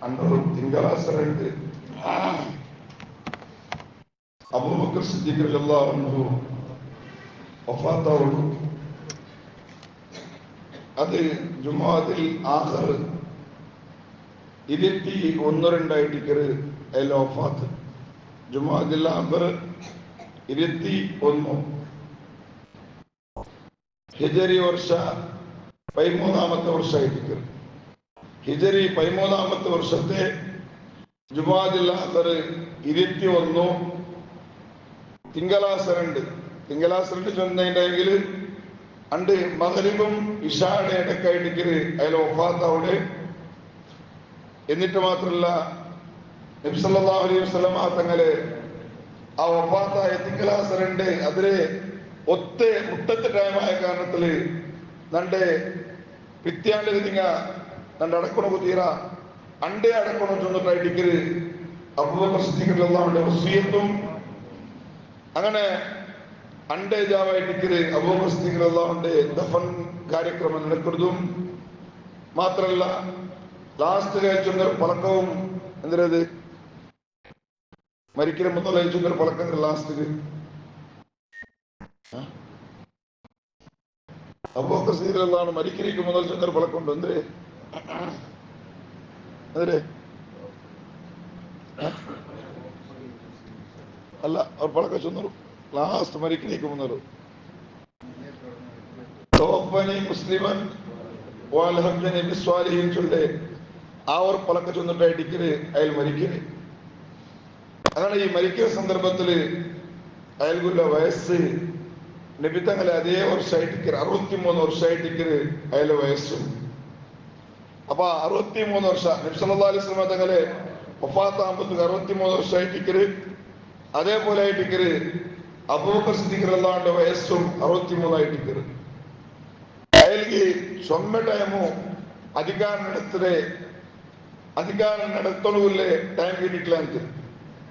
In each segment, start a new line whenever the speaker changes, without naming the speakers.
Under തിങ്കളാസറുണ്ട് Abubakar Siddique റളിയല്ലാഹു അൻഹു വഫാത്താവുന്നു. അത് ജുമാഅത്തുൽ ആഖിർ 21 അതിൽ വഫാത്ത്. ജുമാഅത്തുൽ ആഖിർ 21 ഹിജറി വർഷ 13ാമത്തെ വർഷമായിട്ട് ഹിജറി 13ാമത്തെ വർഷത്തെ ജുമാഅത്തുൽ ആഖിർ 21 തിങ്കളാസറുണ്ട് ചെന്നതിൻ്റെങ്കിൽ അണ്ട് മഗ്രിബും ഇശായുടെ ഇടയ്ക്കായിട്ട് അതിൽ വഫാത്ത് അവിടെ. എന്നിട്ട് മാത്രമല്ല നബി സല്ലല്ലാഹു അലൈഹി വസല്ലം തങ്ങളെ ആ വഫാത്തായ തിങ്കളാസറുണ്ട് അതിലെ മുട്ടത്തെ ടൈമായ കാരണത്തില് നന്റെ പിത്യാണ്ട് നന്റെ അടക്കണ കുതീറ അണ്ടേ അടക്കണം ചെന്നിട്ടായിട്ട് അബൂബക്കർ സിദ്ദീഖ് റളിയല്ലാഹു അൻഹുവിന്റെ വസിയത്തും അങ്ങനെ അണ്ടേ ജാവായിട്ട് അബൂബക്കർ സിദ്ദീഖ് റളിയല്ലാഹു അൻഹുവിന്റെ ദഫൻ കാര്യക്രമം നടക്കുന്നതും മാത്രമല്ല ലാസ്റ്റ് കഴിച്ചൊന്നൊരു പളക്കവും എന്തത് മരിക്കുന്ന മുതൽ കഴിച്ചൊന്നൊരു പളക്കം ലാസ്റ്റ് അബൂബക്കർ സിദ്ദീഖ് റളിയല്ലാഹു അൻഹു മരിക്കുന്ന മുതൽ ചെന്നൊരു പളക്കമുണ്ട്. എന്തേ അല്ല അവർ പളക്കം ചെന്നൊരു ലാസ്റ്റ് മരിക്കണേക്ക് മുന്നൊരു മുസ്ലിമൻ ചൊല്ലേ ആ ഒരു പളക്ക ചെന്നിട്ടായിട്ട് അയാൾ മരിക്കണേ. അങ്ങനെ ഈ മരിക്കുന്ന സന്ദർഭത്തില് അയാൾക്കുള്ള വയസ്സ് നബിതങ്ങളെ അതേ വർഷമായിട്ട് 63 വർഷമായിട്ട് അയാളുടെ വയസ്സും. അപ്പൊ 63 വർഷം നബി സല്ലല്ലാഹു അലൈഹി വസല്ലം തങ്ങളെ വഫാത്താകുമ്പോഴത്തേക്ക് 63 വർഷമായിട്ട് അതേപോലെ ആയിട്ട് അബൂബക്കർ സിദ്ദീഖ് റളിയല്ലാഹു അൻഹുവിന്റെ വയസ്സും 63 ആയിട്ട് അയാൾക്ക് സ്വന്തം ടൈമോ അധികാരം നടത്തണമില്ലേ ടൈം കിട്ടിയിട്ടില്ല.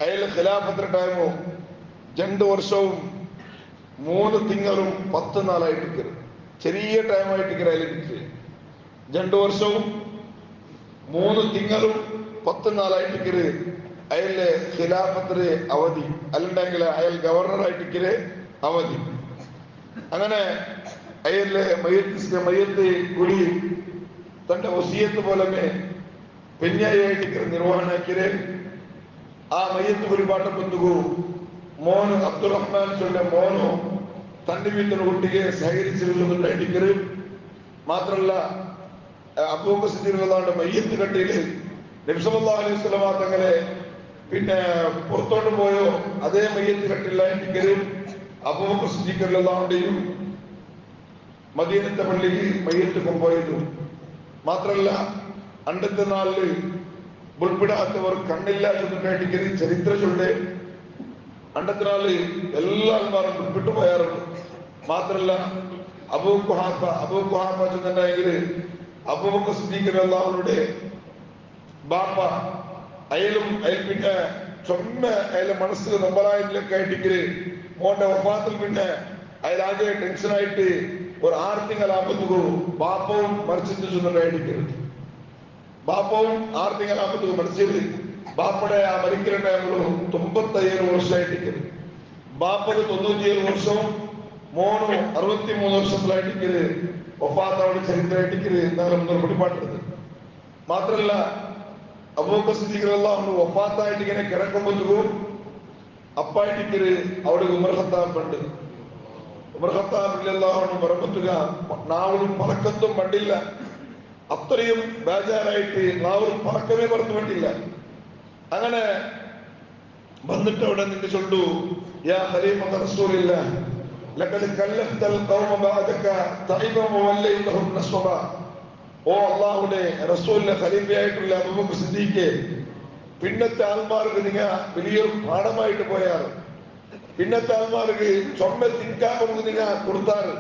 അയാൾ ഖിലാഫത്തിന്റെ ടൈമോ 2 വർഷവും 3 തിങ്കളും 10 നാളായിട്ട് ചെറിയ ടൈമായിട്ട് അയാൾ കിട്ടി. 2 വർഷവും 3 തിങ്കളും 10 നാളായിട്ട് അയാളുടെ ഖിലാഫത്തിന് അവധി അല്ലുണ്ടെങ്കിൽ അയാൾ ഗവർണറായിട്ട് അവധി. അങ്ങനെ അയാളുടെ മയ്യത്ത് കൂടി തന്റെ വസിയത്ത് പോലെ പെഞ്ഞായിട്ട് നിർവഹണാക്കിയത്. ആ മയ്യത്ത് കുരിപാട്ട ബന്ധുക്കു മോന് അബ്ദുറഹ്മാൻ ചൊല്ലെ മോനു തന്റെ വീട്ടിലെ കുട്ടിയെ സഹകരിച്ചിട്ടുണ്ടായിട്ട് മാത്രമല്ല അബൂബക്കർ സിദ്ദീഖ് റളിയല്ലാഹു അൻഹു മയ്യത്ത് കെട്ടിയില് നബി സല്ലല്ലാഹു അലൈഹി വസല്ലം തങ്ങളെ പിന്നെ പുറത്തോട്ട് പോയോ അതേ മയ്യത്ത് കെട്ടില്ലായിട്ട് അബൂബക്കർ സിദ്ദീഖ് റളിയല്ലാഹു അൻഹുവിന്റെയും മദീനത്തെ പള്ളിയിൽ മയ്യത്ത് കൊണ്ടുപോയതു മാത്രമല്ല അണ്ടത്തെ നാളില് ഉൾപ്പെടാത്തവർ കണ്ണില്ലാത്തതായിട്ട് ചരിത്ര ചൊല്ലേ അണ്ടത്തെ നാളിൽ എല്ലാ ആൾമാരും ഉൾപ്പെട്ടു പോയാറുണ്ട്. മാത്രമല്ല അബൂ ഖുഹാഫ ചെന്നുണ്ടെങ്കിൽ അബൂബക്കർ സിദ്ദീഖ് റളിയല്ലാഹു അൻഹുവിന്റെ ബാപ്പ അയാൾ പിന്നെ അയാളുടെ മനസ്സിൽ നമ്പറായിട്ടൊക്കെ ആയിട്ട് മോന്റെ വഫാത്തിൽ പിന്നെ അയാളാകെ ടെൻഷനായിട്ട് ഒരു 6 തിങ്കളാകുമ്പോ ബാപ്പവും മരിച്ചിട്ട് ചെന്നിട്ടായിട്ട് ബാപ്പവും 6 തിങ്കളാകുമ്പോ മരിച്ചത്. ബാപ്പയുടെ ആ മരിക്കുന്ന ടൈമിലും 97 വർഷമായിട്ട് ബാപ്പക്ക് 97 വർഷവും മോനും 63 വർഷത്തിലായിട്ട് വഫാത്താവുടെ ചരിത്രമായിട്ട് ഞങ്ങൾ മുന്നോട്ട് പിടിപാട്ടത്. മാത്രമല്ല അബൂബക്കർ സിദ്ദീഖ് റളിയല്ലാഹു അൻഹു വഫാത്തായിട്ട് ഇങ്ങനെ കിടക്കുമ്പോഴേക്കും അപ്പായിട്ട് അവിടെ ഉമർ ഖത്താബ് ഉണ്ട്. ഉമർ ഖത്താബ് റളിയല്ലാഹു അൻഹു പറമ്പത്തുക നാവലും പറക്കത്തും പണ്ടില്ല. അത്രയും ബേജാറായിട്ട് നാവലും പറക്കമേ പറഞ്ഞു പറ്റില്ല. അങ്ങനെ വന്നിട്ട് അവിടെ നിന്ന് ചൊല്ലു യാ ഖലീഫത്ത റസൂലില്ലാഹ് ലഖദ് കല്ലഫ്തൽ ഖൗമ ബഅദക തൈബൻ വവല്ലൈതഹും നസ്ബ. ഓ അല്ലാഹുവിന്റെ റസൂലിന്റെ ഖലീഫയായിട്ടുള്ള അബൂബക്കർ സിദ്ദീഖ് പിന്നത്തെ ആൾമാർക്ക് നിങ്ങൾ വലിയൊരു പാഠമായിട്ട് പോയാറ്. പിന്നത്തെ ആൾമാർക്ക് ചൊമ്മ തിൻകാമെന്ന് നിങ്ങൾ കൊടുത്താറ്.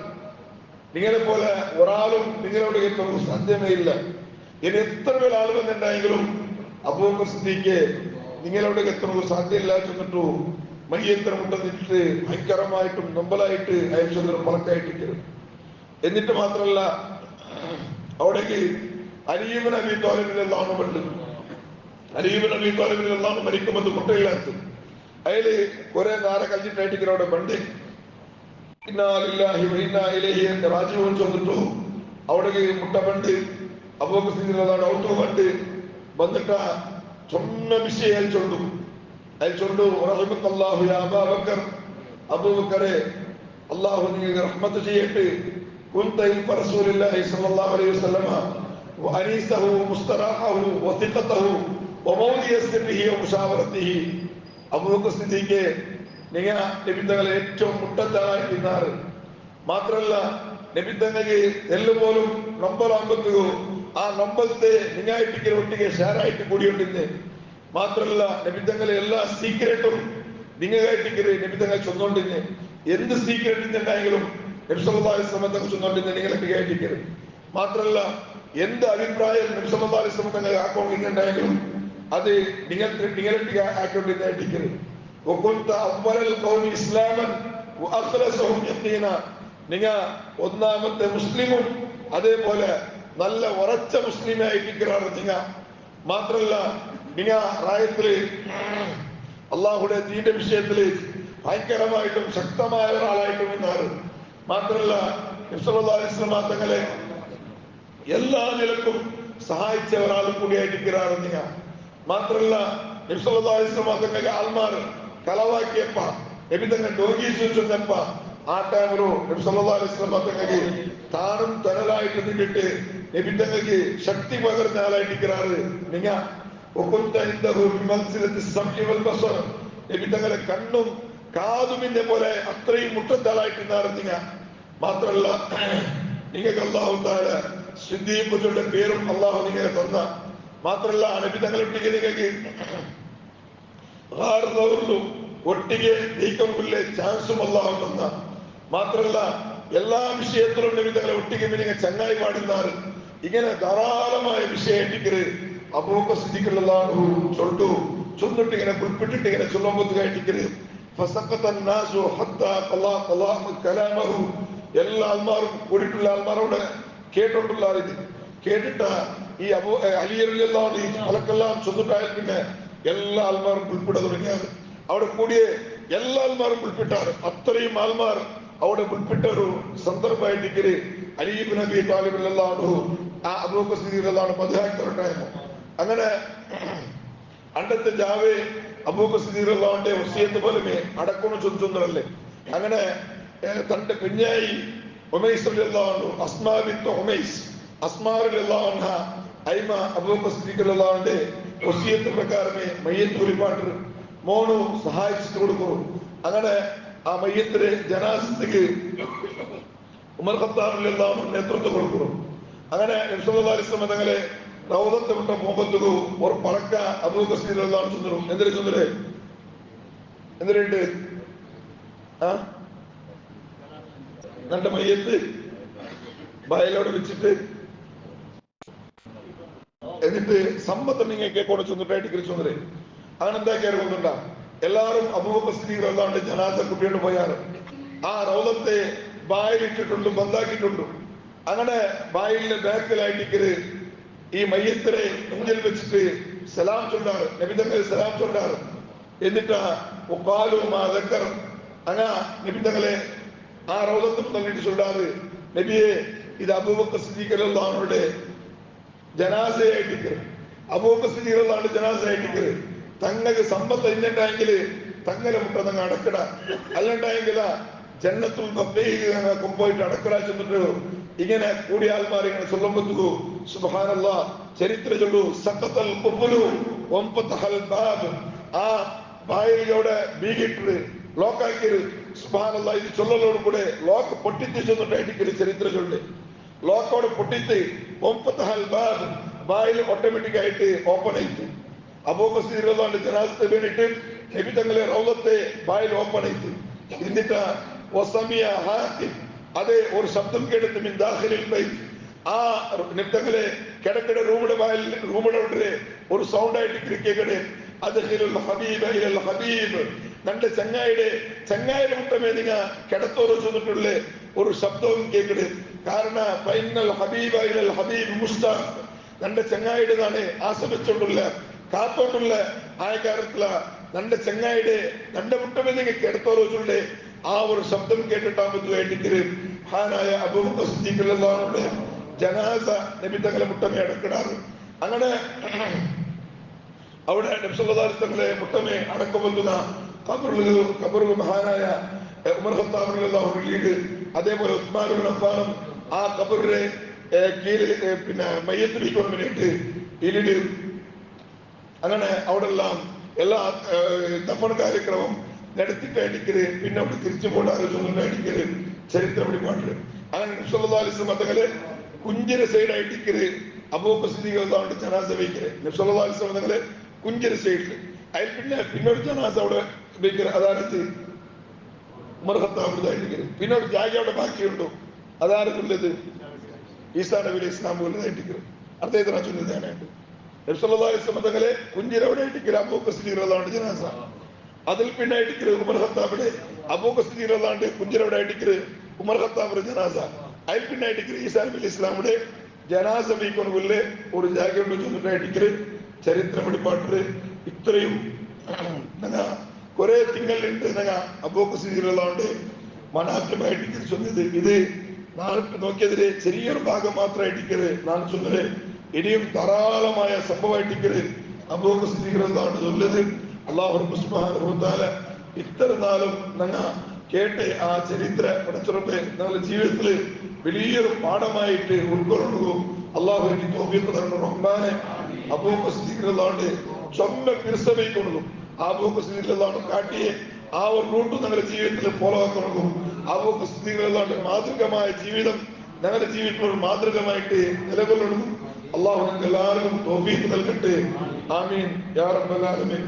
നിങ്ങളെ പോലെ ഒരാളും നിങ്ങളോട് എത്തുന്ന സാധ്യമേ ഇല്ല. ഇനി എത്ര പേർ ആളുകളുണ്ടായെങ്കിലും അബൂബക്കർ സിദ്ദീഖ് നിങ്ങളോട് എത്തുന്നത് സാധ്യമില്ല ചെന്നിട്ടു മയ്യത്ര മുട്ടന്നിട്ട് ഭയങ്കരമായിട്ടും നൊമ്പലായിട്ട് അയച്ചൊന്നൊരു പളക്കായിട്ട്. എന്നിട്ട് മാത്രമല്ല അവിടേക്ക് അലി ഇബ്നു അബീ ത്വാലിബ് റളിയല്ലാഹു അൻഹു അലീബ് നബി താലിബിൽ അള്ളാഹു മരിക്കുമ്പോൾ മുട്ടയില്ലാത്ത അതില് കുറെ നേരം കഴിഞ്ഞിട്ടായിട്ട് അവിടെ പണ്ട് രാജീവൻ ചൊന്നിട്ടു അവിടെ മുട്ട പണ്ട് അബൂബക്കർ ഔട്ടു പണ്ട് വന്നിട്ട ചൊന്ന വിഷയം ചൊല്ലു അതിൽ ചൊല്ലു റഹിമക്കല്ലാഹു യാ അബൂബക്കർ അബൂബക്കറെ അള്ളാഹു നിങ്ങൾക്ക് റഹ്മത്ത് ചെയ്യട്ടെ കുൻത ഇൽഫ റസൂലുള്ളാഹി സ്വല്ലല്ലാഹു അലൈഹി വസല്ലമ വഅനീസഹു മുസ്തറാഹഹു വസിഖതഹു വമൗലിയ സിർരിഹി വമുശാവറതിഹി അബൂബക്കർ സിദ്ദീഖ് നിങ്ങൾ നബി തങ്ങളെ ഏറ്റവും മുട്ടത്തായിരുന്നാറ് മാത്രല്ല നബി തങ്ങൾക്ക് എല്ലുപോലും നമ്പറാകുമ്പോ ആ നമ്പത്തെ നിങ്ങായിട്ട് ഒട്ടിಗೆ ഷെയറായിട്ട് കൂടിയുണ്ടിന്ന് മാത്രല്ല നബി തങ്ങളെ എല്ലാ സീക്രട്ടും നിങ്ങളായിട്ട് നബി തങ്ങൾ ചൊന്നോണ്ടിന്ന് എന്ത് സീക്രട്ട് ഉണ്ടായെങ്കിലും നബി സല്ലല്ലാഹു അലൈഹി വസല്ലം തങ്ങൾ ചൊന്നോണ്ടിന്ന് നിങ്ങളൊക്കെ കേട്ടിരിക്കരുത് മാത്രല്ല എന്ത് അഭിപ്രായം നബി സല്ലല്ലാഹു അലൈഹി വസല്ലം തങ്ങൾ ആക്കോണ്ടിണ്ടായെങ്കിലും അത് നിങ്ങളൊക്കെ ആക്കോണ്ടിരിക്കരുത് وكنت أول القوم إسلاما وأخلصهم يقينا നിങ്ങൾ ഒന്നാമത്തെ മുസ്ലിമും അതേപോലെ നല്ല ഉറച്ച മുസ്ലിമായിട്ടിരിക്കാറ് നിങ്ങൾ മാത്രല്ല നിങ്ങൾ റായത്തില് അള്ളാഹുടെ ദീന്റെ വിഷയത്തില് ഭയങ്കരമായിട്ടും ശക്തമായ ഒരാളായിട്ടും നിന്നാറ് മാത്രല്ല നബി സല്ലല്ലാഹു അലൈഹി വസല്ലം തങ്ങളെ എല്ലാ നിലക്കും സഹായിച്ച ഒരാളും കൂടിയായിട്ടിരിക്കാറ് നിങ്ങൾ മാത്രല്ല നബി സല്ലല്ലാഹു അലൈഹി വസല്ലം തങ്ങളുടെ ആൾമാർ കളവാക്കിയപ്പ നബി തങ്ങൾ ഡോഗീസ് ചെന്നപ്പ ആ ടൈമിലോ നബി സല്ലല്ലാഹു അലൈഹി വസല്ലം തങ്ങൾക്ക് താനും തനലായിട്ട് നിന്നിട്ട് നബി തങ്ങൾക്ക് ശക്തി പകർന്ന ആളായിട്ടിരിക്കാറ് നിങ്ങൾ നബി തങ്ങളെ കണ്ണും കാതുമിന്റെ പോലെ അത്രയും മുട്ടത്താളായിട്ട് നിങ്ങൾ മാത്രല്ല നിങ്ങൾക്ക് അല്ലാഹു തആല സിദ്ദീഖുകളുടെ പേരും അല്ലാഹു നിങ്ങൾക്ക് തന്ന മാത്രല്ല നബി തങ്ങളൊട്ടിಗೆ നിങ്ങൾക്ക് ഒട്ടിಗೆ നീക്കമില്ല ചാൻസും അല്ലാഹു തന്ന മാത്രല്ല എല്ലാ വിഷയത്തിലും നബി തങ്ങളെ ഒട്ടിಗೆ നിങ്ങൾ ചങ്ങായി പാടുന്നാറ് ഇങ്ങനെ ധാരാളമായ വിഷയം അബൂബക്കർ സിദ്ദീഖ് റളിയല്ലാഹു ചൊല്ലു ചൊന്നിട്ട് ഇങ്ങനെ കുറിപ്പിട്ടിട്ട് ഇങ്ങനെ ചൊല്ലുമ്പോഴായിട്ടിരിക്കരുത് എല്ലാ ആൾമാരും കൂടിയിട്ടുള്ള ആൾമാരോട് കേട്ടോണ്ടുള്ള ഇത് കേട്ടിട്ട ഈ അലി റളിയല്ലാഹു അലക്കെല്ലാം ചൊന്നിട്ടായ പിന്നെ എല്ലാ ആൾമാരും ഉൾപ്പെടെ തുടങ്ങിയത് അവിടെ കൂടിയ എല്ലാ ആൾമാരും ഉൾപ്പെട്ടാറ് അത്രയും ആൾമാർ അവിടെ ഉൾപ്പെട്ട ഒരു സന്ദർഭമായിട്ട് അലീബ് നബി താലിബ് റളിയല്ലാഹു ആ അബൂബക്കർ സിദ്ദീഖ് റളിയല്ലാഹു മദ്ഹൂണ്ടായിരുന്നു അങ്ങനെ അണ്ടത്തെ ജാവേ അബൂബക്കർ സിദ്ദീഖ് റളിയല്ലാഹുവിന്റെ വസിയത്ത് പോലെ അടക്കണ ചൊല്ലുന്നതല്ലേ അങ്ങനെ തന്റെ കുഞ്ഞായി ഉമൈസ് റളിയല്ലാഹു അസ്മാ ബിൻത് ഉമൈസ് അസ്മാ റളിയല്ലാഹു അൻഹ ഐമ അബൂബക്കർ സിദ്ദീഖ് റളിയല്ലാഹുവിന്റെ വസിയത്ത് പ്രകാരമേ മയ്യത്ത് ഒരുപാട് മോണു സഹായിച്ചിട്ട് കൊടുക്കും അങ്ങനെ ആ മയ്യത്തിന് ജനാസക്ക് ഉമർ ഖത്താബ് റളിയല്ലാഹു അൻഹു നേതൃത്വം കൊടുക്കും അങ്ങനെ നബി സല്ലല്ലാഹു അലൈഹി വസല്ലം തങ്ങളെ റൗദത്തെ വിട്ട മുഹമ്മദ് ഒരു പടക്ക അബൂബക്കർ സിദ്ദീഖ് റളിയല്ലാഹു അൻഹു ചൊല്ലും എന്തിനു ചൊല്ലുന്നത് എന്തിനുണ്ട് നല്ല മയ്യത്ത് വയലോടെ വെച്ചിട്ട് എന്നിട്ട് സമ്പത്ത് നിങ്ങൾക്ക് കൂടെ ചൊന്നിട്ടായിട്ട് കിരിച്ചൊന്നില്ലേ അങ്ങനെ എന്താക്കിയാൽ കൊണ്ടുണ്ടാ എല്ലാവരും അബൂബക്കർ സിദ്ദീഖ് റളിയല്ലാഹു അൻഹു ജനാസ കുട്ടിയോട് പോയാറ് ആ റൗദത്തെ ബായിലിട്ടിട്ടുണ്ട് ബന്ധാക്കിയിട്ടുണ്ട് അങ്ങനെ ബായിലിന്റെ ബാക്കിലായിട്ട് ഈ മയ്യത്തിനെ മുന്നിൽ വെച്ചിട്ട് സലാം ചൊല്ലാറ് നബി തങ്ങൾ സലാം ചൊല്ലാറ് എന്നിട്ട് അങ്ങനെ നബി തങ്ങളെ ആ റൗദത്തും തന്നിട്ട് ചൊല്ലാറ് നബിയെ ഇത് അബൂബക്കർ സിദ്ദീഖ് റളിയല്ലാഹു അൻഹുവിന്റെ ജനാസയായിട്ട് അബൂബക്കർ സിദ്ദീഖ് റളിയല്ലാഹു അൻഹു ജനാസയായിട്ട് തങ്ങൾക്ക് സമ്പത്ത് ഇന്നുണ്ടായെങ്കിൽ തങ്ങളെ മുട്ടതങ്ങ് അടക്കട അല്ലുണ്ടായെങ്കിൽ ജന്നത്തുൽ ബഖീഅ പോയിട്ട് അടക്കട ചെന്നിട്ട് ഇങ്ങനെ കൂടിയ ആൾമാർ ഇങ്ങനെ ചൊല്ലുമ്പോ സുബ്ഹാനല്ലാഹ് ചരിത്രം ചൊല്ലു സഖത്തൽ ഖുബ്ലു വംഫതഹൽ ബാബ് ആ ബായിലൂടെ ബീഗിട്ട് ലോക്കാക്കിയത് സുബ്ഹാനല്ലാഹ് ഇത് ചൊല്ലലോട് കൂടെ ലോക്ക് പൊട്ടിച്ച് ചെന്നിട്ടായിട്ട് ചരിത്രം ചൊല്ലു ലോക്കോട് പൊട്ടിച്ച് വംഫതഹൽ ബാബ് ബായിൽ ഓട്ടോമാറ്റിക് ആയിട്ട് ഓപ്പൺ ആയിട്ട് അബൂബക്കർ സിദ്ദീഖ് റളിയല്ലാഹു അൻഹു ജനാസത്തെ വേണ്ടിയിട്ട് നബി തങ്ങളെ റൗദത്തെ ബായിൽ ഓപ്പൺ ആയിട്ട് എന്നിട്ട് വസമിയ ഹാത്തിം അതേ ഒരു ശബ്ദം കേട്ടിട്ട് മിൻ ദാഖിലിൽ ബൈത്ത് ആ നബി തങ്ങളെ കിടക്കടെ റൂമിടെ ഒരു സൗണ്ട് ആയിട്ട് കേൾക്കടെ അദ്ഖിലുൽ ഹബീബ ഇലൽ ഹബീബ് തന്റെ ചങ്ങായിയുടെ മുട്ടമേ നിങ്ങൾ കിടത്തോറ് ചെന്നിട്ടുള്ള ഒരു ശബ്ദവും കേൾക്കടെ കാരണം ഫൈനൽ ഹബീബ ഇലൽ ഹബീബ് മുസ്താഖ് തന്റെ ചങ്ങായിയുടേതാണ് ആശ്രയിച്ചുകൊണ്ടുള്ള കാത്തോണ്ടുള്ള ആയക്കാരത്തില നന്റെ ചെങ്ങായിടെ നന്റെ മുട്ടമെന്ന് കേടത്തോളൂ ചൊല്ലേ ആ ഒരു ശബ്ദം കേട്ടിട്ടാകുമ്പോഴേക്ക് ഹാനായ അബൂബക്കർ സിദ്ദീഖ് റളിയല്ലാഹു അൻഹു ജനാസ നബി തങ്ങളെ മുട്ടമേ അടക്കിടാറ്. അങ്ങനെ അവിടെ നബി സല്ലല്ലാഹു അലൈഹി വസല്ലമയെ മുട്ടമേ അടക്കമൊല്ലുന്ന ഖബറുൽ മഹാനായ ഉമർ ഖത്താബ് റളിയല്ലാഹു അൻഹു, അതേപോലെ ഉസ്മാൻ ഇബ്നു അഫ്ഫാനും ആ ഖബറിലെ കീഴിൽ പിന്നെ മയ്യത്ത് വെക്കാൻ വേണ്ടിയിട്ട് ഇലിട് അങ്ങനെ അവിടെ എല്ലാം എല്ലാ ദഫൻ കാര്യക്രമം നടത്തിക്കഴിഞ്ഞിട്ട് പിന്നെ അവിടെ തിരിച്ചു പോകാൻ ചരിത്രം വെളിപ്പാട്ട്. അങ്ങനെ നബി സല്ലല്ലാഹു അലൈഹി വസല്ലം തങ്ങളെ കുഞ്ചിര സൈഡായിട്ടിക്കര് അബൂബക്കർ സിദ്ദീഖ് റളിയല്ലാഹു അൻഹു ജനാസ വയ്ക്കര്. നബി സല്ലല്ലാഹു അലൈഹി വസല്ലം തങ്ങളെ കുഞ്ചിര സൈഡിൽ അതിൽ പിന്നെ ഒരു ജനാസ അവിടെ വയ്ക്കര്. അതായത് ഉമർ ഖത്താബിതായിട്ടിക്കര്. പിന്നെ ഒരു ജാഗ അവിടെ ബാക്കിയുണ്ടോ, അതാരത്തുള്ളത് ഈസാ നബി അലൈഹി ഇസ്ലാം പോലതായിട്ടിക്കര്. അദ്ദേഹത്തിന് ചൊല്ലുന്നതിനായിട്ട് നബി സല്ലല്ലാഹു അലൈഹി വസല്ലം തങ്ങളെ കുഞ്ചിര അവിടെ ആയിട്ടിക്കര് അബൂബക്കർ സിദ്ദീഖ് റളിയല്ലാഹു അൻഹു ജനാസ. അതിൽ പിന്നെ ആയിട്ടിക്കര് ഉമർ ഖത്താബിടെ അബൂബക്കർ സിദ്ദീഖ് റളിയല്ലാഹു അൻഹു കുഞ്ചിര അവിടെ ആയിട്ടിക്കര് ഉമർ ഖത്താബിന്റെ ജനാസ. അതിൽ പിന്നെ ആയിട്ടിക്കര് ഈസാ നബി അലൈഹി ഇസ്ലാമിന്റെ ജനാസ വയ്ക്കൊന്നുമില്ലേ ഒരു ജാഗ കൊണ്ട് ചൊല്ലിട്ടായിട്ടിക്കര് ചരിത്രം വെളിപ്പാട്ട്. ഇത്രയും കുറെ തിങ്കളുണ്ട് അബൂബക്കർ സിദ്ദീഖ് റളിയല്ലാഹു അൻഹു മനാക്യമായിട്ട് ചൊന്നത്. ഇത് നാളെ നോക്കിയതില് ചെറിയൊരു ഭാഗം മാത്രമായിട്ടിക്കര് നാളെ ചൊന്നത്. ഇനിയും ധാരാളമായ സംഭവമായിട്ടിക്കര് അബൂബക്കർ സിദ്ദീഖ് റളിയല്ലാഹു അൻഹു ചൊല്ലത്. അല്ലാഹു സുബ്ഹാനഹു വ തആല ഇത്ര നാളും കേട്ട് ആ ചരിത്ര പടച്ചുറപ്പ് ഞങ്ങളുടെ ജീവിതത്തിൽ വലിയൊരു പാഠമായിട്ട് ഉൾക്കൊള്ളുന്നു. അള്ളാഹു എനിക്ക് തൗഫീഖ് തരണം റഹ്മാനെ. അബൂബക്കർ സിദ്ദീഖ് റളിയല്ലാഹു അൻഹു ചൊമ്മ പിരിസവയ്ക്കൊണ്ടു അബൂബക്കർ സിദ്ദീഖ് റളിയല്ലാഹു അൻഹു കാട്ടിയ ആ ഒരു റൂട്ട് ഞങ്ങളുടെ ജീവിതത്തിൽ ഫോളോ ആക്കണം. അബൂബക്കർ സിദ്ദീഖ് റളിയല്ലാഹു അൻഹു മാതൃകമായ ജീവിതം ഞങ്ങളുടെ ജീവിതത്തിൽ ഒരു മാതൃകമായിട്ട് നിലകൊള്ളണം. അള്ളാഹു ഞങ്ങൾക്ക് എല്ലാവർക്കും തൗഫീഖ് നൽകട്ടെ. ആമീൻ യാ റബ്ബൽ ആലമീൻ.